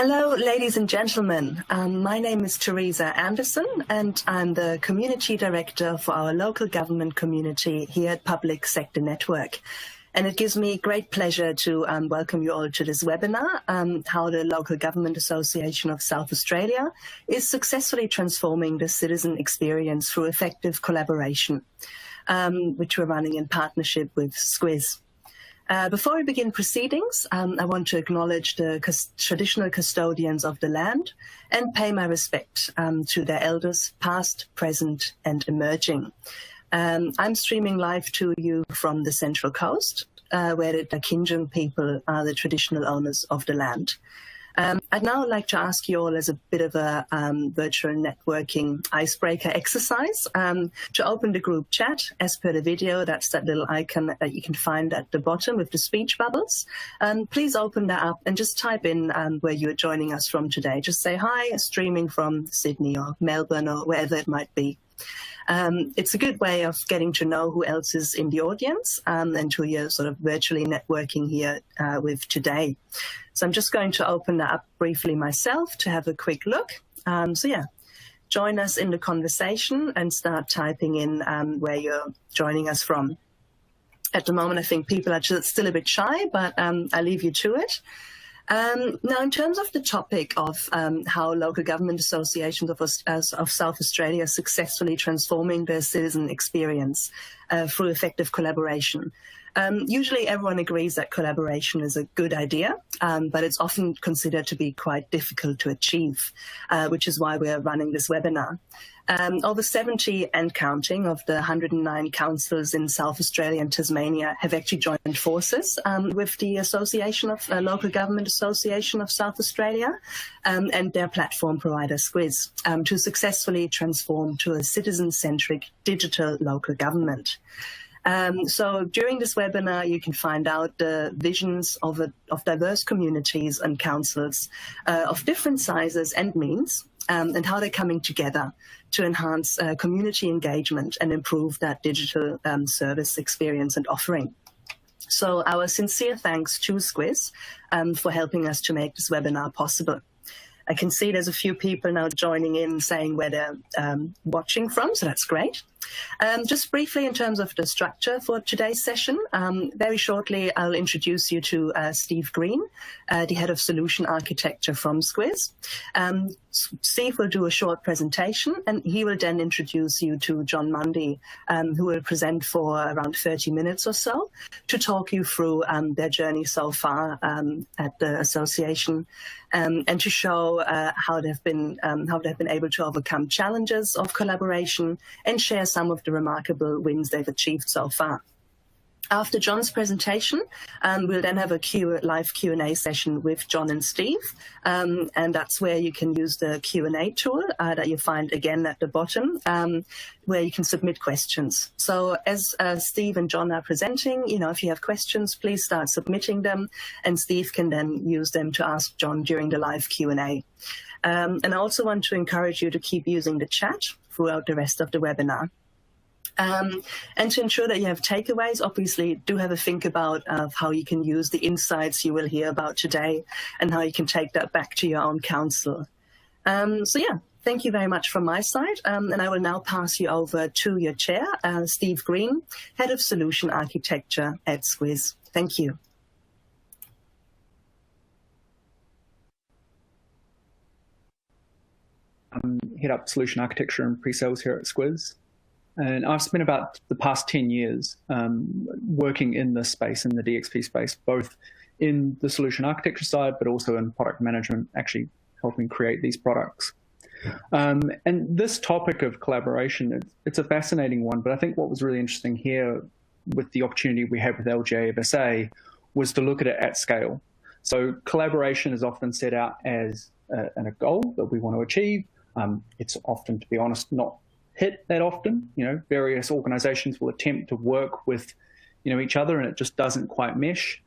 Hello, ladies and gentlemen. My name is Teresa Anderson, and I'm the Community Director for our local government community here at Public Sector Network. And it gives me great pleasure to welcome you all to this webinar, how the Local Government Association of South Australia is successfully transforming the citizen experience through effective collaboration, which we're running in partnership with Squiz. Before we begin proceedings, I want to acknowledge the traditional custodians of the land and pay my respect to their elders, past, present, and emerging. I'm streaming live to you from the Central Coast, where the Kinjung people are the traditional owners of the land. I'd now like to ask you all as a bit of a virtual networking icebreaker exercise to open the group chat as per the video. That's that little icon that you can find at the bottom with the speech bubbles. Please open that up and just type in where you're joining us from today. Just say, hi, streaming from Sydney or Melbourne or wherever it might be. It's a good way of getting to know who else is in the audience and who you're sort of virtually networking here with today. So I'm just going to open that up briefly myself to have a quick look. So yeah, join us in the conversation and start typing in where you're joining us from. At the moment, I think people are still a bit shy, but I leave you to it. Now, in terms of the topic of how local government associations of South Australia are successfully transforming their citizen experience through effective collaboration, usually everyone agrees that collaboration is a good idea, but it's often considered to be quite difficult to achieve, which is why we're running this webinar. Over 70 and counting of the 109 councils in South Australia and Tasmania have actually joined forces with the Local Government Association of South Australia and their platform provider Squiz to successfully transform to a citizen-centric digital local government. So during this webinar, you can find out the visions of diverse communities and councils of different sizes and means, and how they're coming together to enhance community engagement and improve that digital service experience and offering. So our sincere thanks to Squiz for helping us to make this webinar possible. I can see there's a few people now joining in saying where they're watching from, so that's great. Just briefly in terms of the structure for today's session, very shortly I'll introduce you to Steve Green, the Head of Solution Architecture from Squiz. Steve will do a short presentation and he will then introduce you to John Mundy, who will present for around 30 minutes or so to talk you through their journey so far at the association and to show how they've been able to overcome challenges of collaboration and share some of the remarkable wins they've achieved so far. After John's presentation, we'll then have a live Q&A session with John and Steve, and that's where you can use the Q&A tool that you find again at the bottom, where you can submit questions. So as Steve and John are presenting, if you have questions, please start submitting them, and Steve can then use them to ask John during the live Q&A. And I also want to encourage you to keep using the chat throughout the rest of the webinar. And to ensure that you have takeaways, obviously do have a think about how you can use the insights you will hear about today and how you can take that back to your own council. So yeah, thank you very much from my side. And I will now pass you over to your chair, Steve Green, Head of Solution Architecture at Squiz. Thank you. Head up Solution Architecture and Pre-Sales here at Squiz. And I've spent about the past 10 years working in this space, in the DXP space, both in the solution architecture side, but also in product management, actually helping create these products. And this topic of collaboration, it's a fascinating one, but I think what was really interesting here with the opportunity we had with LGA of SA was to look at it at scale. So collaboration is often set out as a goal that we want to achieve. It's often, to be honest, not hit that often. Various organizations will attempt to work with each other and it just doesn't quite mesh.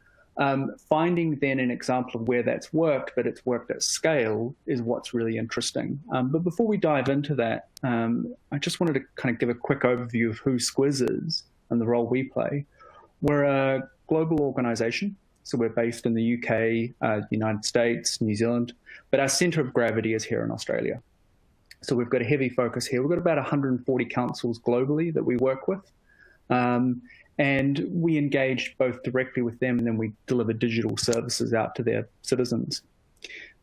Finding then an example of where that's worked, but it's worked at scale, is what's really interesting. But before we dive into that, I just wanted to kind of give a quick overview of who Squiz is and the role we play. We're a global organization So we're based in the UK, United States, New Zealand, but our centre of gravity is here in Australia. So we've got a heavy focus here. We've got about 140 councils globally that we work with. And we engage both directly with them, and then we deliver digital services out to their citizens.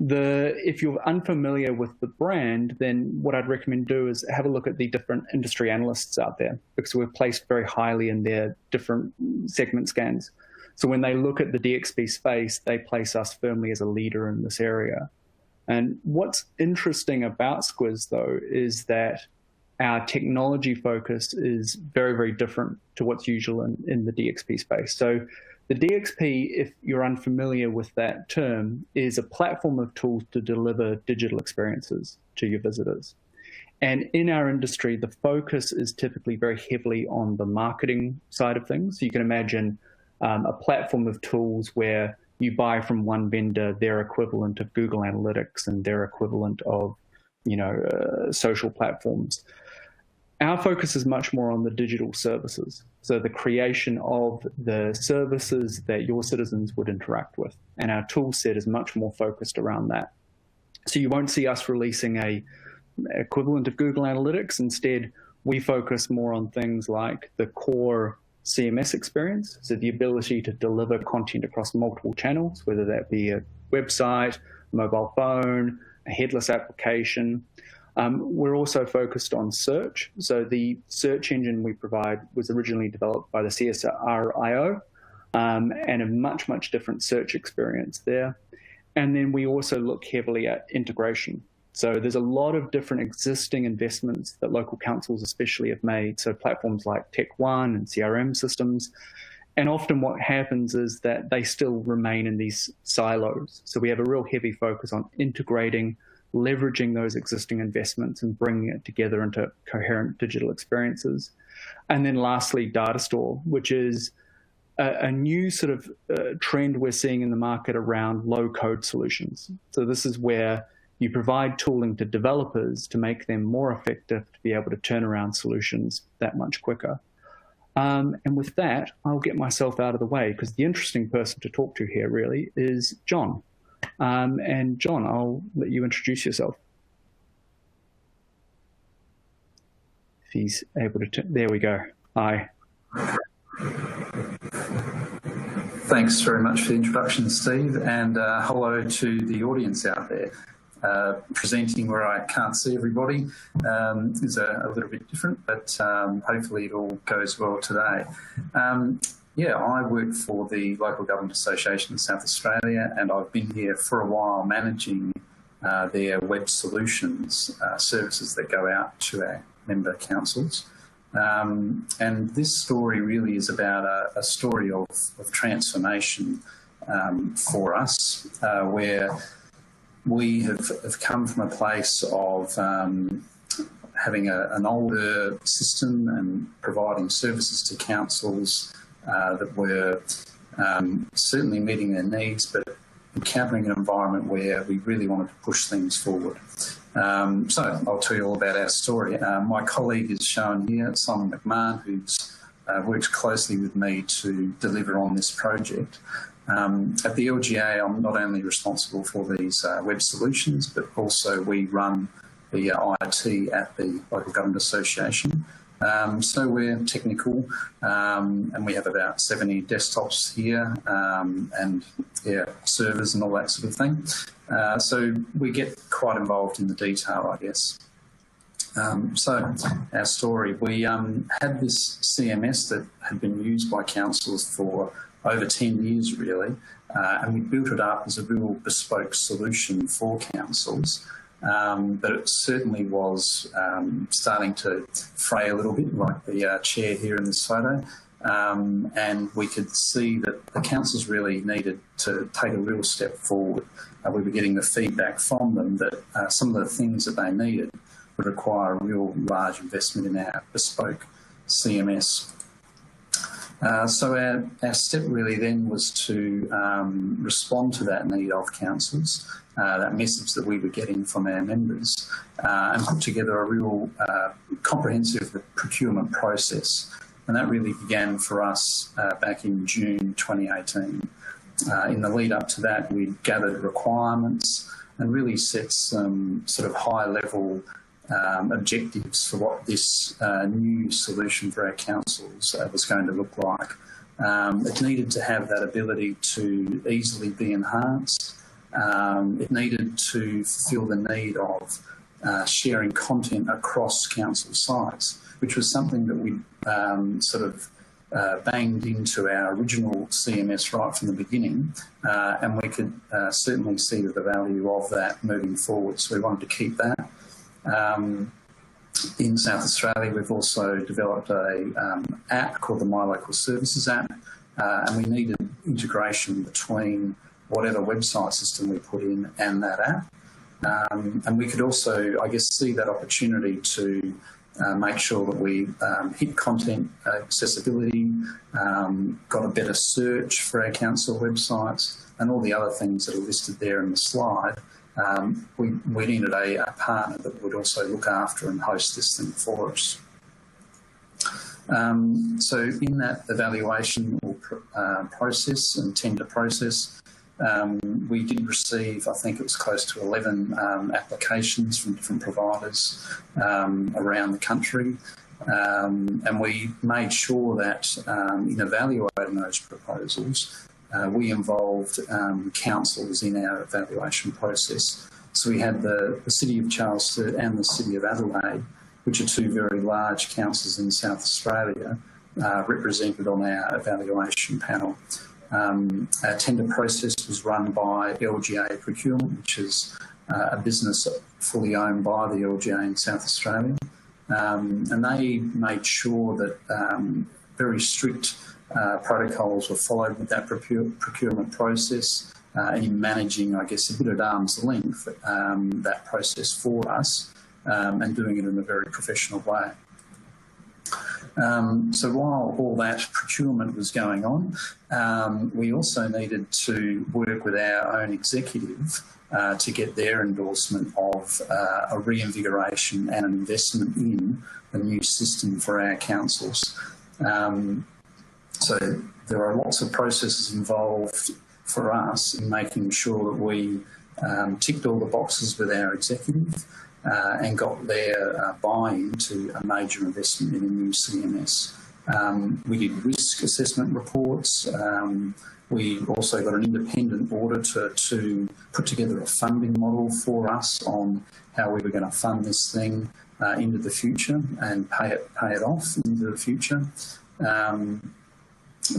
If you're unfamiliar with the brand, then what I'd recommend do is have a look at the different industry analysts out there, because we're placed very highly in their different segment scans. So when they look at the DXP space, they place us firmly as a leader in this area. And what's interesting about Squiz, though, is that our technology focus is very, very different to what's usual in the DXP space. So the DXP, if you're unfamiliar with that term, is a platform of tools to deliver digital experiences to your visitors. And in our industry, the focus is typically very heavily on the marketing side of things. So you can imagine a platform of tools where you buy from one vendor their equivalent of Google Analytics and their equivalent of, social platforms. Our focus is much more on the digital services. So the creation of the services that your citizens would interact with. And our tool set is much more focused around that. So you won't see us releasing a equivalent of Google Analytics. Instead, we focus more on things like the core CMS experience. So the ability to deliver content across multiple channels, whether that be a website, mobile phone, a headless application. We're also focused on search. So the search engine we provide was originally developed by the CSRIO, and a much, much different search experience there. And then we also look heavily at integration. So there's a lot of different existing investments that local councils especially have made. So platforms like Tech One and CRM systems. And often what happens is that they still remain in these silos. So we have a real heavy focus on integrating, leveraging those existing investments and bringing it together into coherent digital experiences. And then lastly, data store, which is a new sort of trend we're seeing in the market around low-code solutions. So this is where you provide tooling to developers to make them more effective to be able to turn around solutions that much quicker. And with that, I'll get myself out of the way, because the interesting person to talk to here really is John. And John, I'll let you introduce yourself. If he's able to, there we go. Hi. Thanks very much for the introduction, Steve, and hello to the audience out there. Presenting where I can't see everybody is a little bit different, but hopefully it all goes well today. Yeah, I work for the Local Government Association in South Australia, and I've been here for a while managing their web solutions services that go out to our member councils. And this story really is about a story of transformation for us, where we have come from a place of having an older system and providing services to councils that were certainly meeting their needs, but encountering an environment where we really wanted to push things forward. So I'll tell you all about our story. My colleague is shown here, Simon McMahon, who's worked closely with me to deliver on this project. At the LGA, I'm not only responsible for these web solutions, but also we run the IT at the Local Government Association. So we're technical, and we have about 70 desktops here, and servers and all that sort of thing. So we get quite involved in the detail, I guess. So our story, we had this CMS that had been used by councils for over 10 years, really, and we built it up as a real bespoke solution for councils. But it certainly was starting to fray a little bit, like the chair here in this photo. And we could see that the councils really needed to take a real step forward. We were getting the feedback from them that some of the things that they needed would require a real large investment in our bespoke CMS. So our step really then was to respond to that need of councils, that message that we were getting from our members, and put together a real comprehensive procurement process. And that really began for us back in June 2018. In the lead up to that, we gathered requirements and really set some sort of high-level objectives for what this new solution for our councils was going to look like. It needed to have that ability to easily be enhanced. It needed to fulfil the need of sharing content across council sites, which was something that we banged into our original CMS right from the beginning, and we could certainly see the value of that moving forward. So we wanted to keep that. In South Australia, we've also developed a app called the My Local Services app, and we needed integration between whatever website system we put in and that app. And we could also, I guess, see that opportunity to make sure that we hit content accessibility, got a better search for our council websites, and all the other things that are listed there in the slide. We needed a partner that would also look after and host this thing for us. So in that evaluation process and tender process, we did receive, I think it was close to 11 applications from different providers around the country. And we made sure that in evaluating those proposals, we involved councils in our evaluation process. So we had the City of Charleston and the City of Adelaide, which are two very large councils in South Australia, represented on our evaluation panel. Our tender process was run by LGA Procurement, which is a business fully owned by the LGA in South Australia. And they made sure that very strict protocols were followed with that procurement process, and in managing, I guess, a bit at arm's length that process for us, and doing it in a very professional way. So while all that procurement was going on, we also needed to work with our own executive to get their endorsement of a reinvigoration and an investment in a new system for our councils. So there are lots of processes involved for us in making sure that we ticked all the boxes with our executive and got their buy-in to a major investment in a new CMS. We did risk assessment reports. We also got an independent auditor to put together a funding model for us on how we were going to fund this thing into the future and pay it off into the future,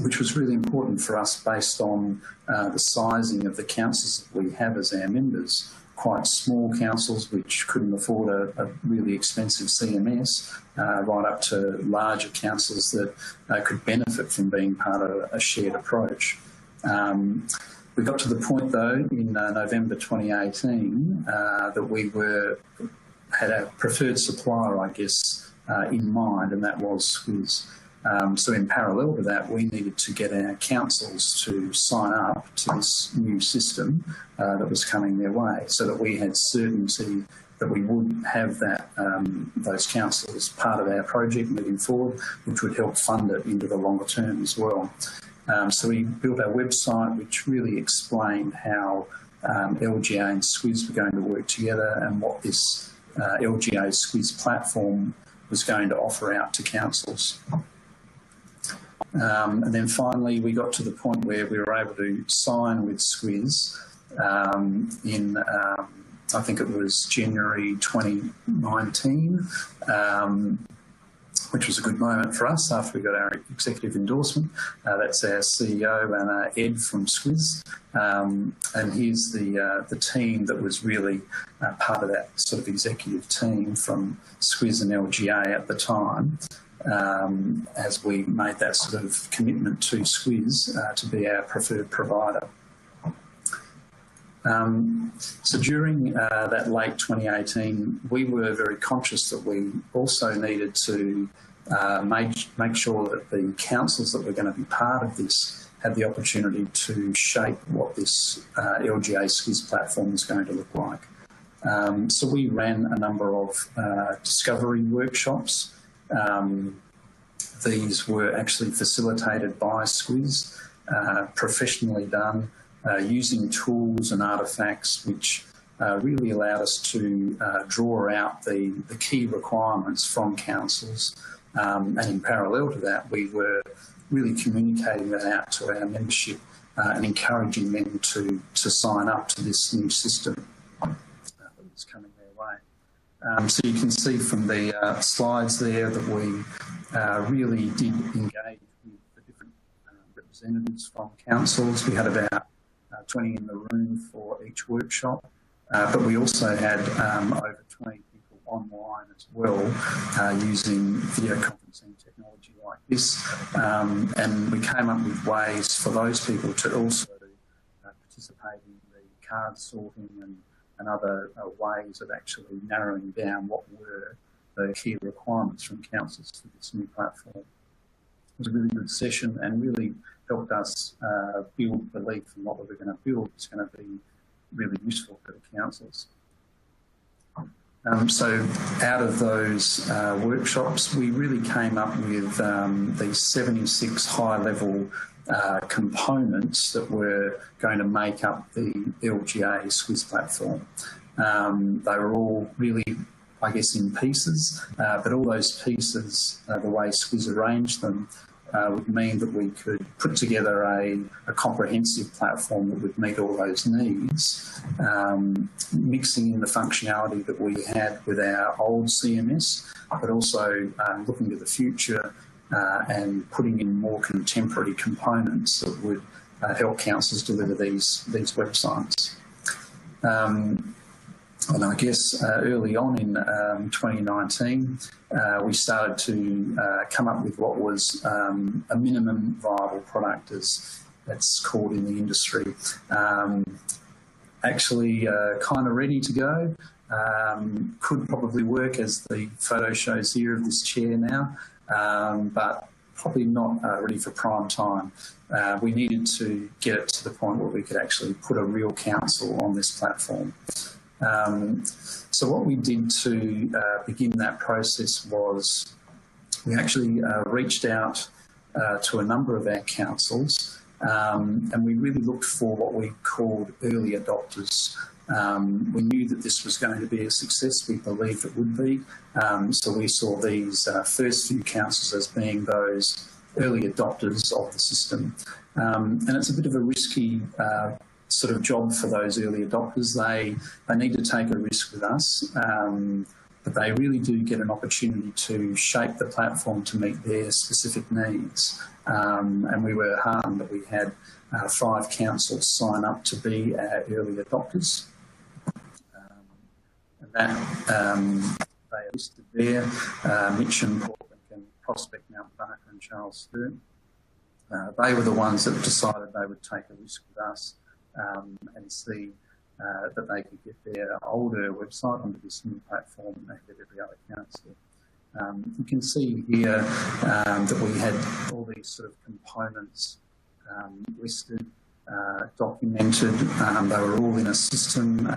which was really important for us based on the sizing of the councils that we have as our members. Quite small councils which couldn't afford a really expensive CMS, right up to larger councils that could benefit from being part of a shared approach. We got to the point, though, in November 2018 that we had a preferred supplier, I guess, in mind, and that was Squiz. So in parallel to that, we needed to get our councils to sign up to this new system that was coming their way, so that we had certainty that we would have that those councils as part of our project moving forward, which would help fund it into the longer term as well. So we built our website, which really explained how LGA and Squiz were going to work together and what this LGA Squiz platform was going to offer out to councils. And then finally, we got to the point where we were able to sign with Squiz in, I think it was January 2019, which was a good moment for us after we got our executive endorsement. That's our CEO and Ed from Squiz. And here's the team that was really part of that sort of executive team from Squiz and LGA at the time. As we made that sort of commitment to Squiz to be our preferred provider. So during that late 2018, we were very conscious that we also needed to make sure that the councils that were going to be part of this had the opportunity to shape what this LGA Squiz platform is going to look like. So we ran a number of discovery workshops. These were actually facilitated by Squiz, professionally done, using tools and artefacts which really allowed us to draw out the key requirements from councils. And in parallel to that, we were really communicating that out to our membership and encouraging them to sign up to this new system that was coming their way. So you can see from the slides there that we really did engage with the different representatives from councils. We had about 20 in the room for each workshop, but we also had over 20 people online as well using video conferencing technology like this, and we came up with ways for those people to also participate in the card sorting and other ways of actually narrowing down what were the key requirements from councils for this new platform. It was a really good session and really helped us build belief in what we were going to build was going to be really useful for the councils. So out of those workshops, we really came up with these 76 high-level components that were going to make up the LGA Squiz platform. They were all really, I guess, in pieces, but all those pieces, the way Squiz arranged them, would mean that we could put together a comprehensive platform that would meet all those needs, mixing in the functionality that we had with our old CMS, but also looking to the future and putting in more contemporary components that would help councils deliver these websites. And I guess early on in 2019, we started to come up with what was a minimum viable product, as that's called in the industry. Actually kind of ready to go. Could probably work, as the photo shows here of this chair now, but probably not ready for prime time. We needed to get it to the point where we could actually put a real council on this platform. So what we did to begin that process was we actually reached out to a number of our councils, and we really looked for what we called early adopters. We knew that this was going to be a success. We believed it would be. So we saw these first few councils as being those early adopters of the system. And it's a bit of a risky sort of job for those early adopters. They need to take a risk with us, but they really do get an opportunity to shape the platform to meet their specific needs. And we were heartened that we had 5 councils sign up to be our early adopters. And that they are listed there: Mitcham, Portland, and Prospect, Mount Barker and Charles Sturt. They were the ones that decided they would take a risk with us and see that they could get their older website onto this new platform ahead of every other council. You can see here that we had all these sort of components listed, documented. They were all in a system.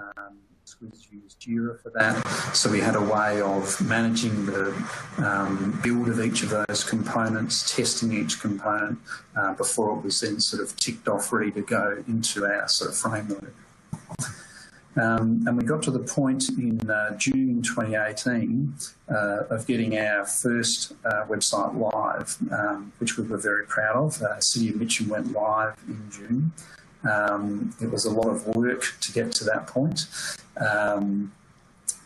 Squiz used Jira for that, so we had a way of managing the build of each of those components, testing each component before it was then sort of ticked off, ready to go into our sort of framework. And we got to the point in June 2018 of getting our first website live, which we were very proud of. City of Mitcham went live in June. It was a lot of work to get to that point.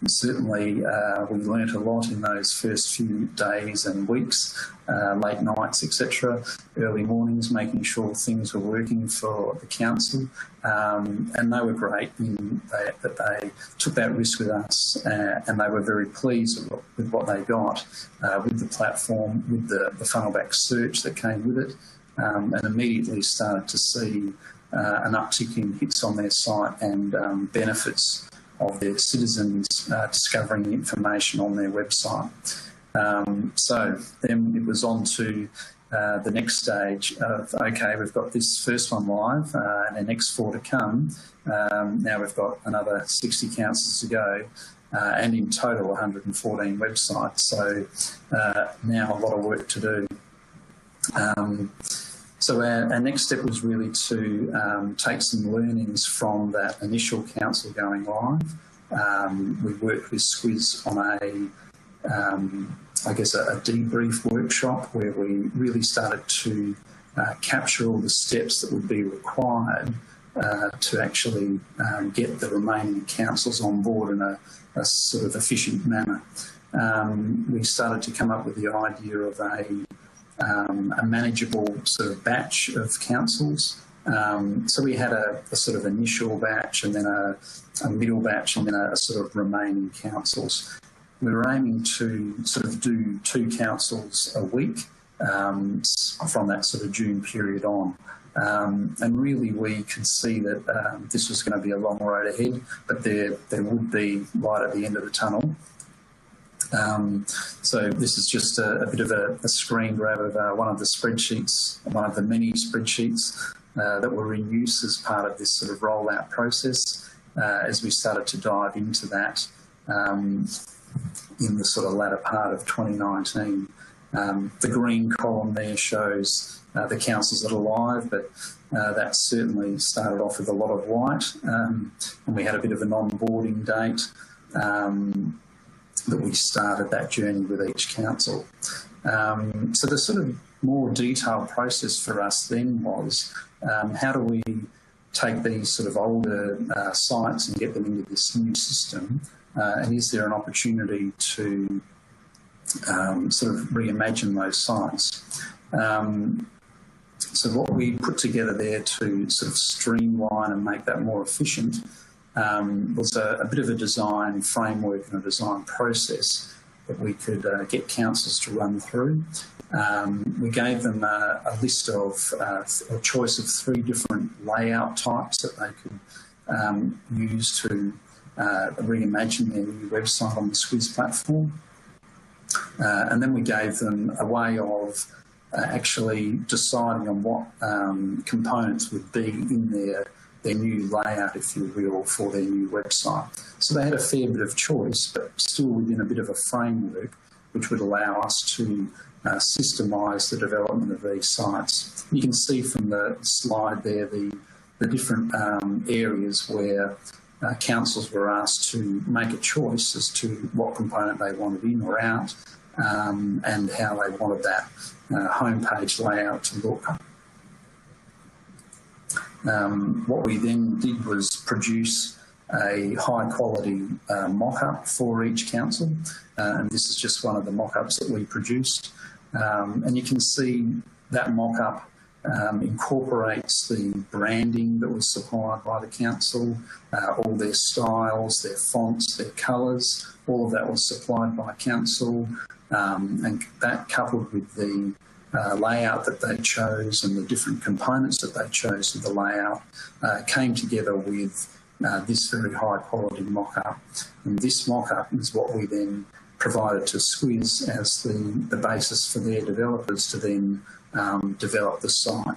Certainly, we learnt a lot in those first few days and weeks, late nights, etc., early mornings, making sure things were working for the council. And they were great in that they took that risk with us, and they were very pleased with what they got with the platform, with the funnel-back search that came with it, and immediately started to see an uptick in hits on their site and benefits of their citizens discovering information on their website. So then it was on to the next stage of, okay, we've got this first one live and the next 4 to come. Now we've got another 60 councils to go, and in total 114 websites. So now a lot of work to do. So our next step was really to take some learnings from that initial council going live. We worked with Squiz on a debrief workshop where we really started to capture all the steps that would be required to actually get the remaining councils on board in a sort of efficient manner. We started to come up with the idea of a manageable sort of batch of councils. So we had a sort of initial batch and then a middle batch and then a sort of remaining councils. We were aiming to sort of do 2 councils a week from that sort of June period on. And really we could see that this was going to be a long road ahead, but there would be light at the end of the tunnel. So this is just a bit of a screen grab of one of the spreadsheets, one of the many spreadsheets that were in use as part of this sort of rollout process as we started to dive into that in the sort of latter part of 2019. The green column there shows the councils that are live, but that certainly started off with a lot of white, and we had a bit of an onboarding date that we started that journey with each council. So the sort of more detailed process for us then was how do we take these sort of older sites and get them into this new system, and is there an opportunity to sort of reimagine those sites? So what we put together there to sort of streamline and make that more efficient was a bit of a design framework and a design process that we could get councils to run through. We gave them a list of a choice of 3 different layout types that they could use to reimagine their new website on the Squiz platform. And then we gave them a way of actually deciding on what components would be in their new layout, if you will, for their new website. So they had a fair bit of choice, but still within a bit of a framework which would allow us to systemise the development of these sites. You can see from the slide there the different areas where councils were asked to make a choice as to what component they wanted in or out, and how they wanted that homepage layout to look. What we then did was produce a high quality mock-up for each council, and this is just one of the mock-ups that we produced. And you can see that mock-up incorporates the branding that was supplied by the council, all their styles, their fonts, their colours, all of that was supplied by council, and that coupled with the layout that they chose and the different components that they chose of the layout came together with this very high quality mock-up. And this mock-up is what we then provided to Squiz as the basis for their developers to then develop the site.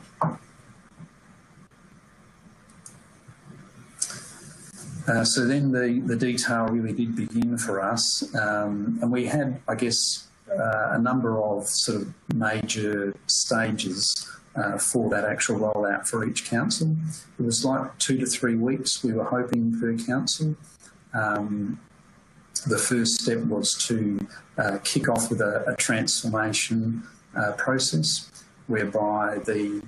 So then the detail really did begin for us, and we had, I guess, a number of sort of major stages for that actual rollout for each council. It was like 2 to 3 weeks we were hoping per council. The first step was to kick off with a transformation process, whereby the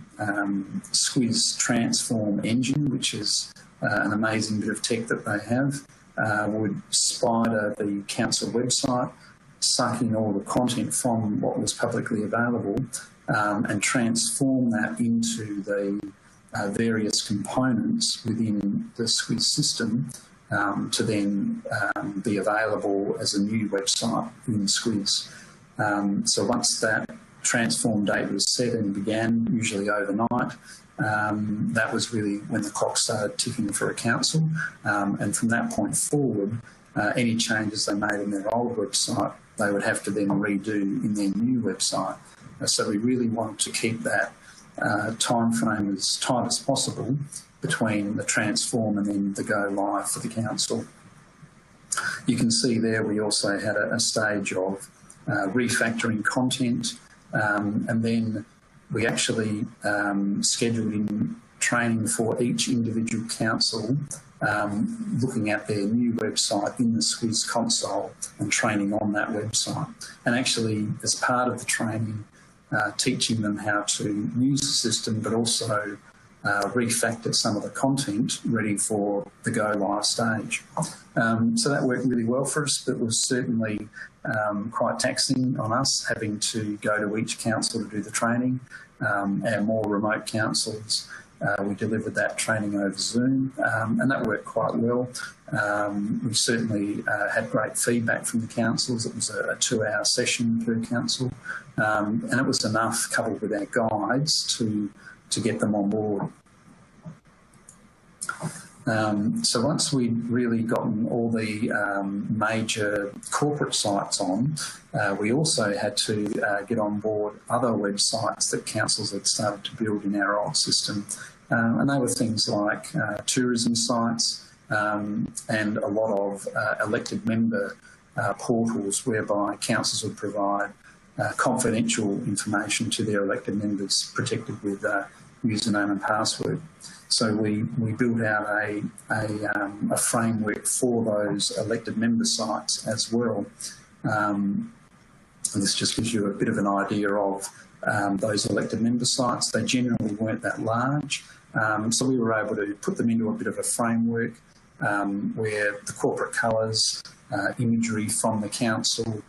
Squiz transform engine, which is an amazing bit of tech that they have, would spider the council website, suck in all the content from what was publicly available, and transform that into the various components within the Squiz system to then be available as a new website in Squiz. So once that transform date was set and began, usually overnight, that was really when the clock started ticking for a council. And from that point forward, any changes they made in their old website, they would have to then redo in their new website. So we really wanted to keep that time frame as tight as possible between the transform and then the go live for the council. You can see there we also had a stage of refactoring content, and then we actually scheduled in training for each individual council, looking at their new website in the Squiz console and training on that website. And actually, as part of the training, teaching them how to use the system, but also refactor some of the content ready for the go live stage. So that worked really well for us, but was certainly quite taxing on us, having to go to each council to do the training. Our more remote councils, we delivered that training over Zoom, and that worked quite well. We certainly had great feedback from the councils. It was a 2-hour session per council, and it was enough, coupled with our guides, to get them on board. So once we'd really gotten all the major corporate sites on, we also had to get on board other websites that councils had started to build in our old system. And they were things like tourism sites and a lot of elected member portals whereby councils would provide confidential information to their elected members, protected with username and password. So we built out a framework for those elected member sites as well. And this just gives you a bit of an idea of those elected member sites. They generally weren't that large. So we were able to put them into a bit of a framework where the corporate colours, imagery from the council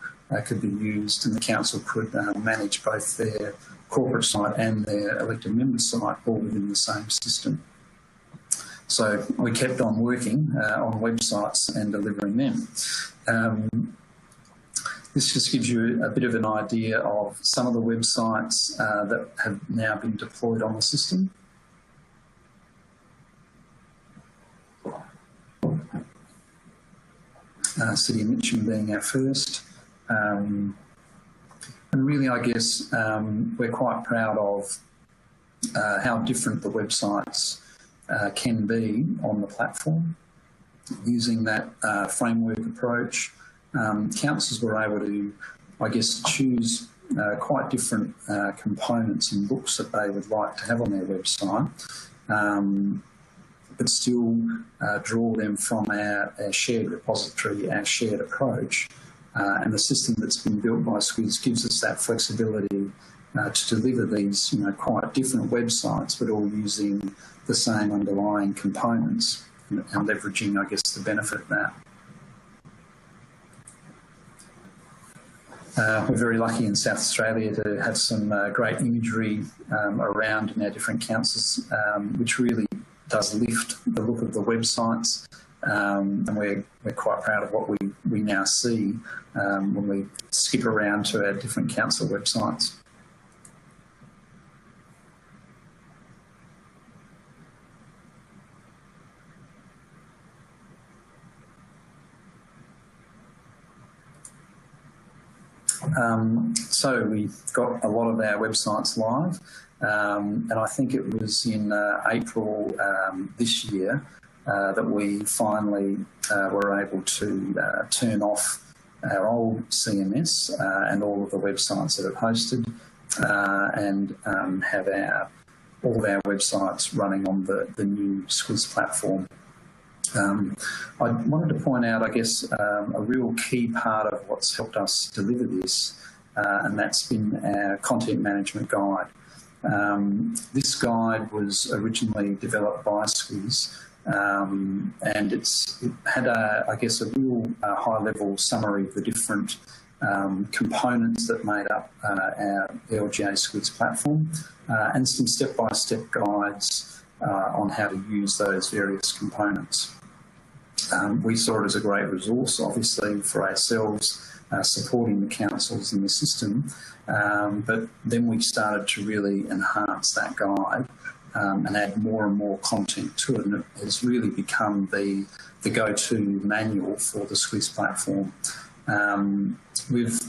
could be used, and the council could manage both their corporate site and their elected member site all within the same system. So we kept on working on websites and delivering them. This just gives you a bit of an idea of some of the websites that have now been deployed on the system. City of Mitcham being our first. And really, I guess, we're quite proud of how different the websites can be on the platform. Using that framework approach, councils were able to, I guess, choose quite different components and books that they would like to have on their website, but still draw them from our shared repository, our shared approach. And the system that's been built by Squiz gives us that flexibility to deliver these, quite different websites, but all using the same underlying components and leveraging, I guess, the benefit of that. We're very lucky in South Australia to have some great imagery around in our different councils, which really does lift the look of the websites. And we're quite proud of what we now see when we skip around to our different council websites. So we got a lot of our websites live, and I think it was in April this year that we finally were able to turn off our old CMS and all of the websites that it hosted, and have all of our websites running on the new Squiz platform. I wanted to point out, I guess, a real key part of what's helped us deliver this, and that's been our content management guide. This guide was originally developed by Squiz, and it had, I guess, a real high-level summary of the different components that made up our LGA Squiz platform, and some step-by-step guides on how to use those various components. We saw it as a great resource, obviously, for ourselves, supporting the councils in the system, but then we started to really enhance that guide and add more and more content to it, and it has really become the go-to manual for the Squiz platform. We've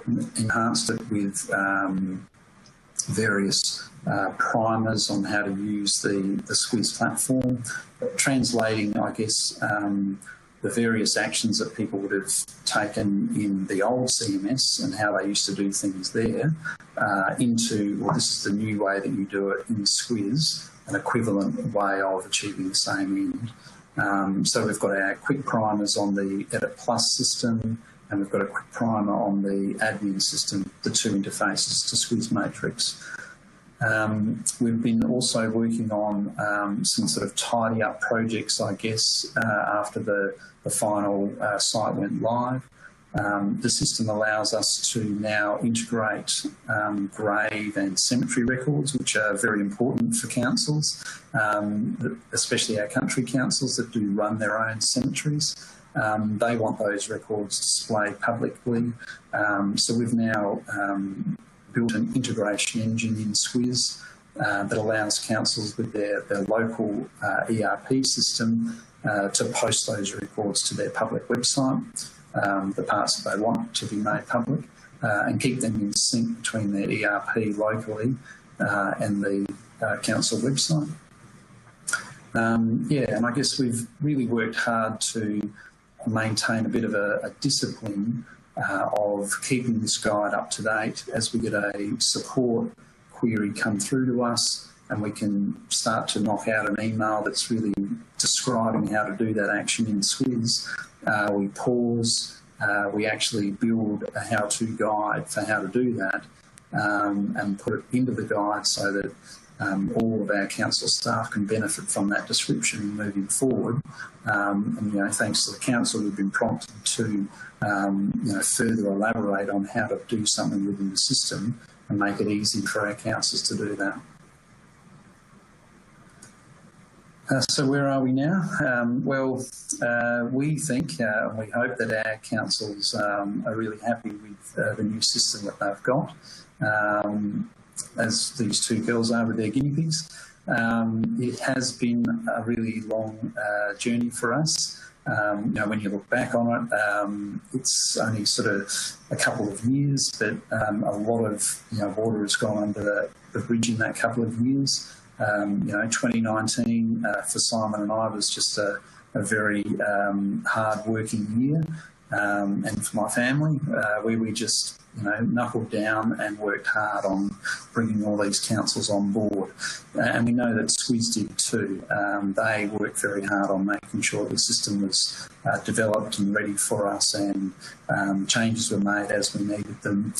enhanced it with various primers on how to use the Squiz platform, translating, I guess, the various actions that people would have taken in the old CMS and how they used to do things there into, well, this is the new way that you do it in Squiz, an equivalent way of achieving the same end. So we've got our quick primers on the Edit Plus system, and we've got a quick primer on the admin system, the two interfaces to Squiz Matrix. We've been also working on some sort of tidy up projects, I guess, after the final site went live. The system allows us to now integrate grave and cemetery records, which are very important for councils, especially our country councils that do run their own cemeteries. They want those records displayed publicly. So we've now built an integration engine in Squiz that allows councils with their local ERP system to post those records to their public website, the parts that they want to be made public, and keep them in sync between their ERP locally and the council website. Yeah, and I guess we've really worked hard to maintain a bit of a discipline of keeping this guide up to date as we get a support query come through to us, and we can start to knock out an email that's really describing how to do that action in Squiz. We pause, we actually build a how-to guide for how to do that, and put it into the guide so that all of our council staff can benefit from that description moving forward. And, you know, thanks to the council, we've been prompted to, you know, further elaborate on how to do something within the system and make it easy for our councils to do that. So where are we now? Well, we think and we hope that our councils are really happy with the new system that they've got, as these two girls are with their guinea pigs. It has been a really long journey for us. You know, when you look back on it, it's only sort of a couple of years, but a lot of, you know, water has gone under the bridge in that couple of years. You know, 2019 for Simon and I was just a very hard-working year, and for my family, where we just, you know, knuckled down and worked hard on bringing all these councils on board. And we know that Squiz did too. They worked very hard on making sure the system was developed and ready for us, and changes were made as we needed them.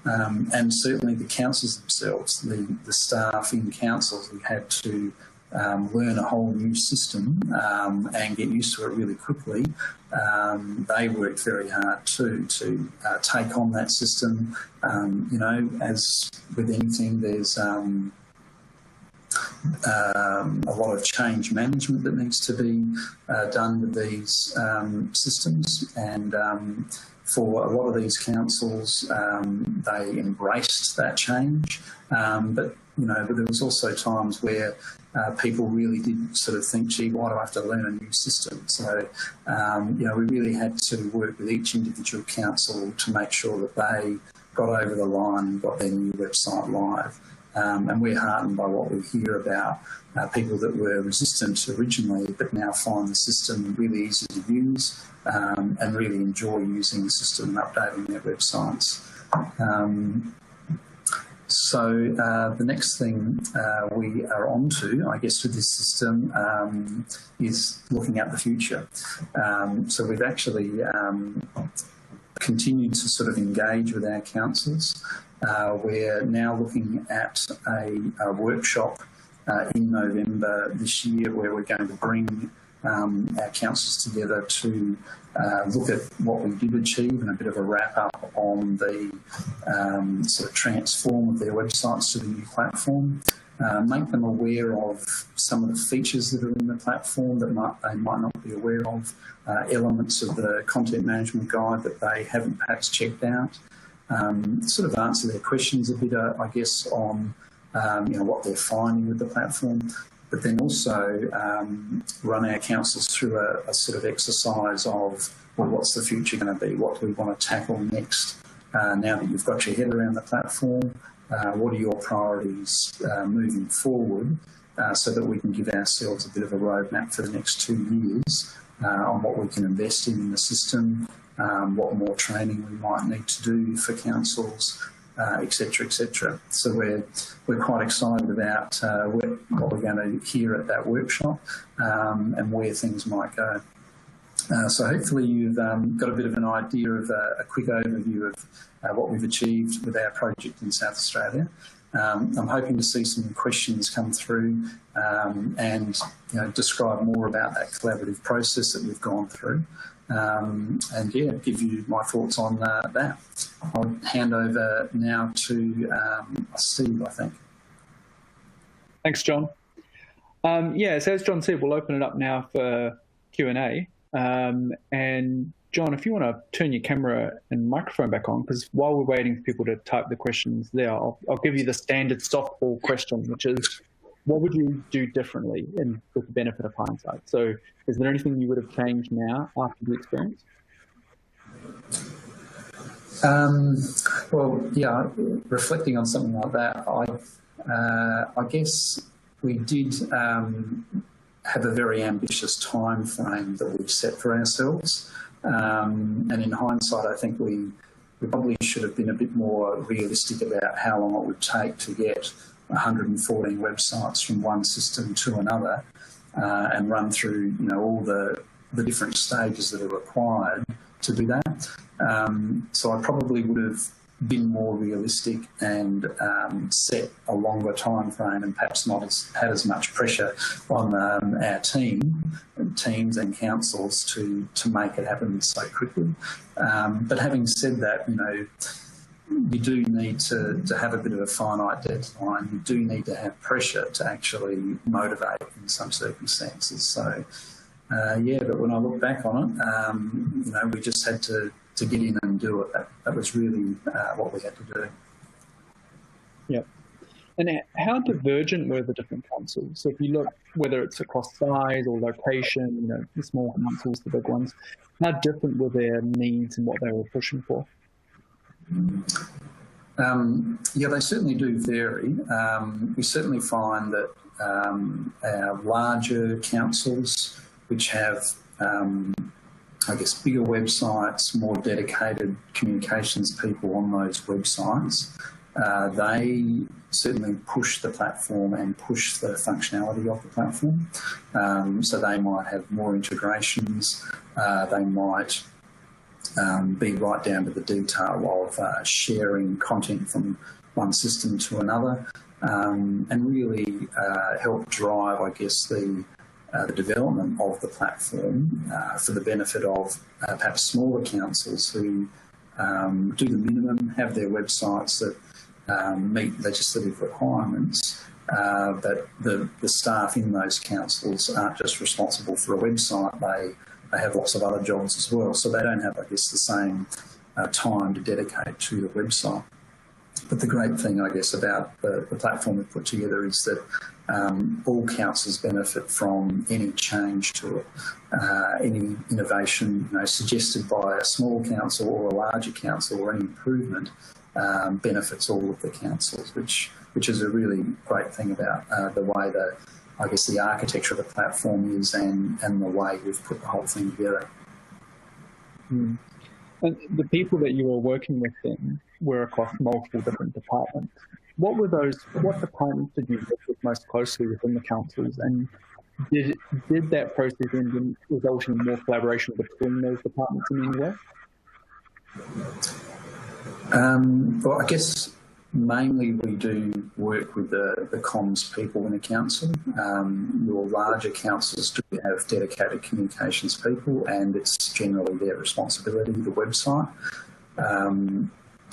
And certainly the councils themselves, the staff in councils, we had to learn a whole new system and get used to it really quickly. They worked very hard too to take on that system. You know, as with anything, there's a lot of change management that needs to be done with these systems, and for a lot of these councils, they embraced that change, but you know, but there was also times where people really did sort of think, gee, why do I have to learn a new system? So, you know, we really had to work with each individual council to make sure that they got over the line and got their new website live. And we're heartened by what we hear about people that were resistant originally, but now find the system really easy to use, and really enjoy using the system and updating their websites. So the next thing we are on to, I guess, with this system is looking at the future. So we've actually continued to sort of engage with our councils. We're now looking at a workshop in November this year where we're going to bring our councils together to look at what we did achieve and a bit of a wrap up on the sort of transform of their websites to the new platform, make them aware of some of the features that are in the platform that they might not be aware of, elements of the content management guide that they haven't perhaps checked out, sort of answer their questions a bit, I guess, on you know, what they're finding with the platform, but then also run our councils through a sort of exercise of, well, what's the future going to be? What do we want to tackle next? Now that you've got your head around the platform, what are your priorities moving forward, so that we can give ourselves a bit of a roadmap for the next 2 years on what we can invest in the system, what more training we might need to do for councils, etc., etc. So we're quite excited about what we're going to hear at that workshop and where things might go. So hopefully you've got a bit of an idea of a quick overview of what we've achieved with our project in South Australia. I'm hoping to see some questions come through and describe more about that collaborative process that we've gone through. And yeah, give you my thoughts on that. I'll hand over now to Steve, I think. Thanks, John. Yeah, so as John said, we'll open it up now for Q&A. And John, if you want to turn your camera and microphone back on, because while we're waiting for people to type the questions there, I'll give you the standard softball question, which is, what would you do differently with the benefit of hindsight? So is there anything you would have changed now after the experience? Well, yeah, reflecting on something like that, I guess we did have a very ambitious time frame that we've set for ourselves. And in hindsight, I think we probably should have been a bit more realistic about how long it would take to get 114 websites from one system to another and run through all the different stages that are required to do that. So I probably would have been more realistic and set a longer time frame and perhaps not had as much pressure on our teams and councils to make it happen so quickly. But having said that, you do need to have a bit of a finite deadline. You do need to have pressure to actually motivate in some circumstances. So, yeah, but when I look back on it, we just had to get in and do it. That was really what we had to do. Yeah. And how divergent were the different councils? So if you look, whether it's across size or location, the small councils, the big ones, how different were their needs and what they were pushing for? Yeah, they certainly do vary. We certainly find that our larger councils, which have bigger websites, more dedicated communications people on those websites, they certainly push the platform and push the functionality of the platform. So they might have more integrations, they might be right down to the detail of sharing content from one system to another, and really help drive, the development of the platform for the benefit of perhaps smaller councils who do the minimum, have their websites that meet legislative requirements, but the staff in those councils aren't just responsible for a website, they have lots of other jobs as well, so they don't have, the same time to dedicate to the website. But the great thing, about the platform we've put together is that all councils benefit from any change to it, any innovation suggested by a small council or a larger council, or any improvement benefits all of the councils, which is a really great thing about the way that the architecture of the platform is and the way we've put the whole thing together. Mm. And the people that you were working with then were across multiple different departments. What departments did you work with most closely within the councils, and did that process result in more collaboration between those departments in any way? Well, mainly we do work with the comms people in a council. Your larger councils do have dedicated communications people, and it's generally their responsibility, the website.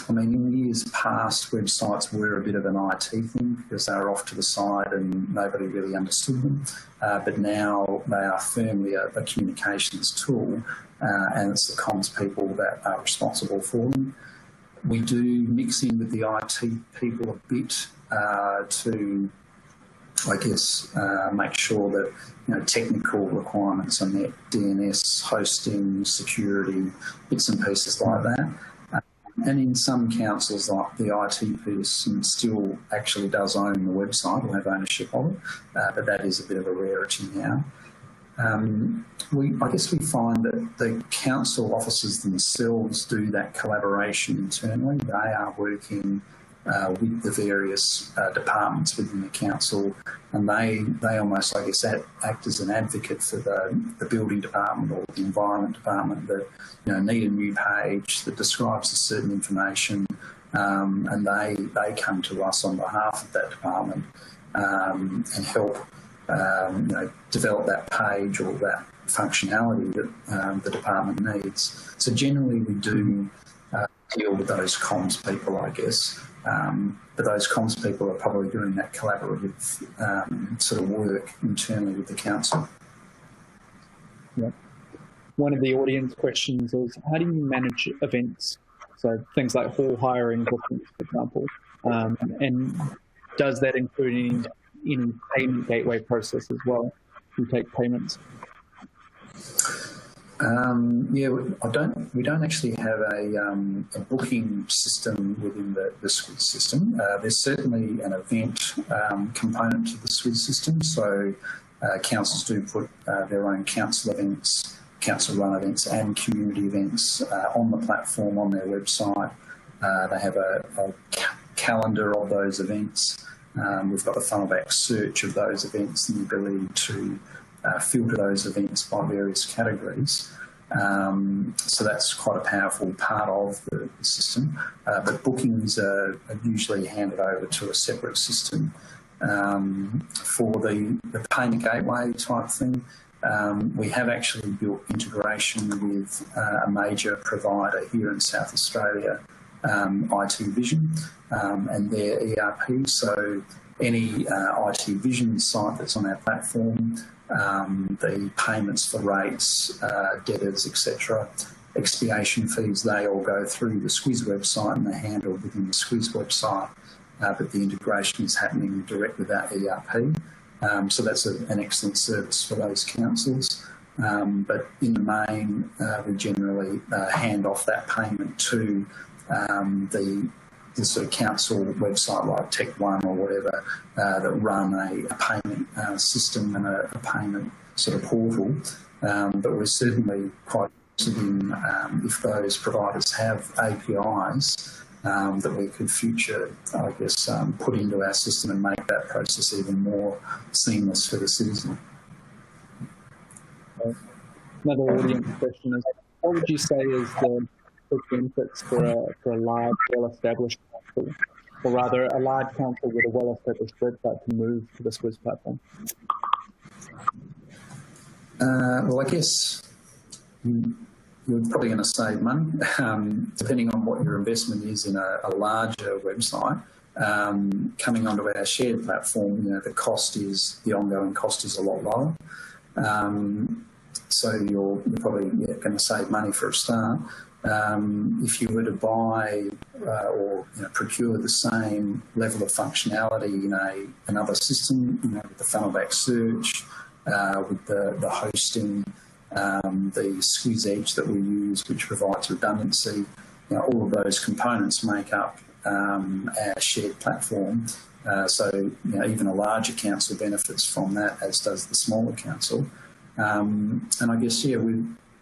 In years past, websites were a bit of an IT thing because they were off to the side and nobody really understood them. But now they are firmly a communications tool, and it's the comms people that are responsible for them. We do mix in with the IT people a bit to, make sure that technical requirements are met, DNS, hosting, security, bits and pieces like that. And in some councils, like the IT person still actually does own the website or have ownership of it, but that is a bit of a rarity now. I guess we find that the council officers themselves do that collaboration internally. They are working with the various departments within the council, and they almost, I guess, act as an advocate for the building department or the environment department that need a new page that describes a certain information, and they come to us on behalf of that department and help develop that page or that functionality that the department needs. So generally we do deal with those comms people, I guess. But those comms people are probably doing that collaborative sort of work internally with the council. Yeah. One of the audience questions is, how do you manage events? So things like hall hiring bookings, for example. And does that include any payment gateway process as well? You take payments? We don't actually have a booking system within the Squiz system. There's certainly an event component to the Squiz system. So councils do put their own council events, council-run events and community events on the platform, on their website. They have a calendar of those events. We've got the funnel-back search of those events and the ability to filter those events by various categories. So that's quite a powerful part of the system. But bookings are usually handed over to a separate system. For the payment gateway type thing, we have actually built integration with a major provider here in South Australia, IT Vision, and their ERP. So any IT Vision site that's on our platform, the payments for rates, debtors, etc., expiation fees, they all go through the Squiz website and they're handled within the Squiz website, but the integration is happening direct with our ERP. So that's an excellent service for those councils. But in the main, we generally hand off that payment to the sort of council website like Tech One or whatever that run a payment system and a payment sort of portal. But we're certainly quite interested in if those providers have APIs that we could future, I guess, put into our system and make that process even more seamless for the citizen. Another audience question is, what would you say is the benefits for a large, well-established council, or rather a large council with a well-established website to move to the Squiz platform? Well, I guess you're probably going to save money, depending on what your investment is in a larger website. Coming onto our shared platform, the ongoing cost is a lot lower. So you're probably going to save money for a start. If you were to buy or procure the same level of functionality in another system, with the funnel-back search, with the hosting, the Squiz Edge that we use, which provides redundancy, all of those components make up our shared platform. So even a larger council benefits from that, as does the smaller council. And I guess,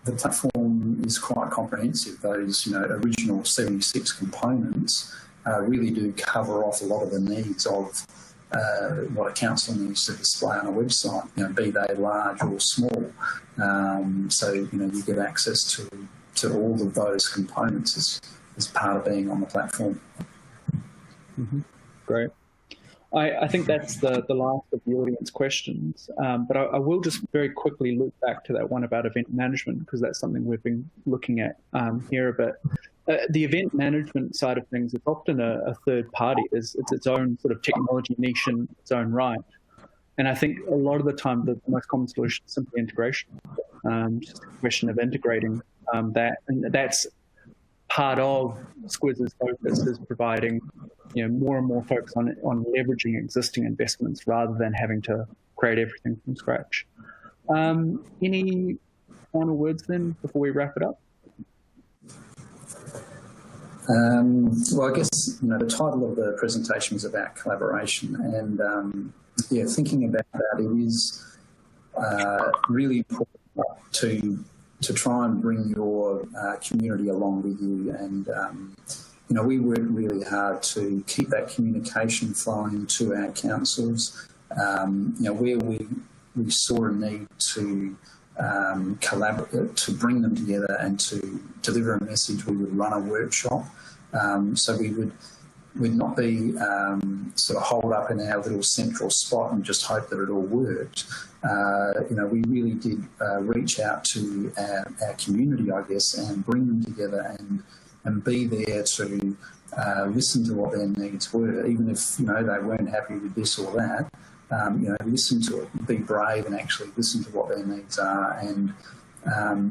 the platform is quite comprehensive. Those, original 76 components really do cover off a lot of the needs of what a council needs to display on a website, be they large or small. So, you get access to all of those components as part of being on the platform. Mm-hmm. Great. I think that's the last of the audience questions, but I will just very quickly loop back to that one about event management, because that's something we've been looking at here a bit. The event management side of things is often a third party. It's its own sort of technology niche in its own right. And I think a lot of the time the most common solution is simply integration, just a question of integrating that. And that's part of Squiz's focus, is providing more and more focus on leveraging existing investments rather than having to create everything from scratch. Any final words then before we wrap it up? Well, I guess the title of the presentation was about collaboration, and thinking about that, it is, really important to try and bring your community along with you. And, you know, we work really hard to keep that communication flowing to our councils. You know, where we saw a need to collaborate, to bring them together and to deliver a message, we would run a workshop. So we'd not be sort of holed up in our little central spot and just hope that it all worked. You know, we really did reach out to our community, I guess, and bring them together and be there to listen to what their needs were, even if, you know, they weren't happy with this or that. You know, listen to it, be brave and actually listen to what their needs are, and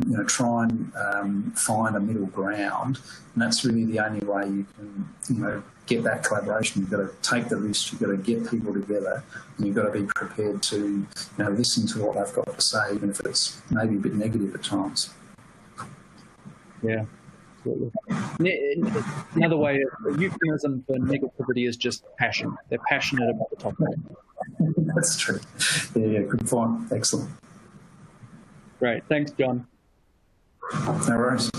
you know, try and find a middle ground. And that's really the only way you can, you know, get that collaboration. You've got to take the risk, you've got to get people together, and you've got to be prepared to, you know, listen to what they've got to say, even if it's maybe a bit negative at times. Yeah, absolutely. Another way of euphemism for negativity is just passion. They're passionate about the topic. That's true. Yeah, good point. Excellent. Great. Thanks, John. No worries.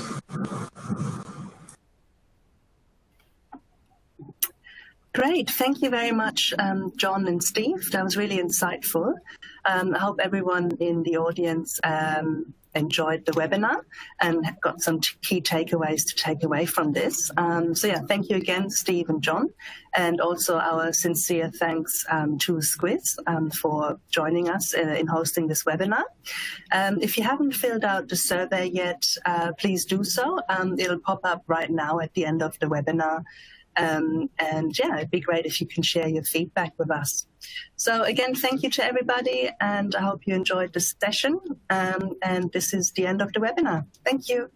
Great. Thank you very much, John and Steve. That was really insightful. I hope everyone in the audience enjoyed the webinar and got some key takeaways to take away from this. So yeah, thank you again, Steve and John, and also our sincere thanks to Squiz for joining us in hosting this webinar. If you haven't filled out the survey yet, please do so. It'll pop up right now at the end of the webinar. And yeah, it'd be great if you can share your feedback with us. So again, thank you to everybody, and I hope you enjoyed this session. And this is the end of the webinar. Thank you.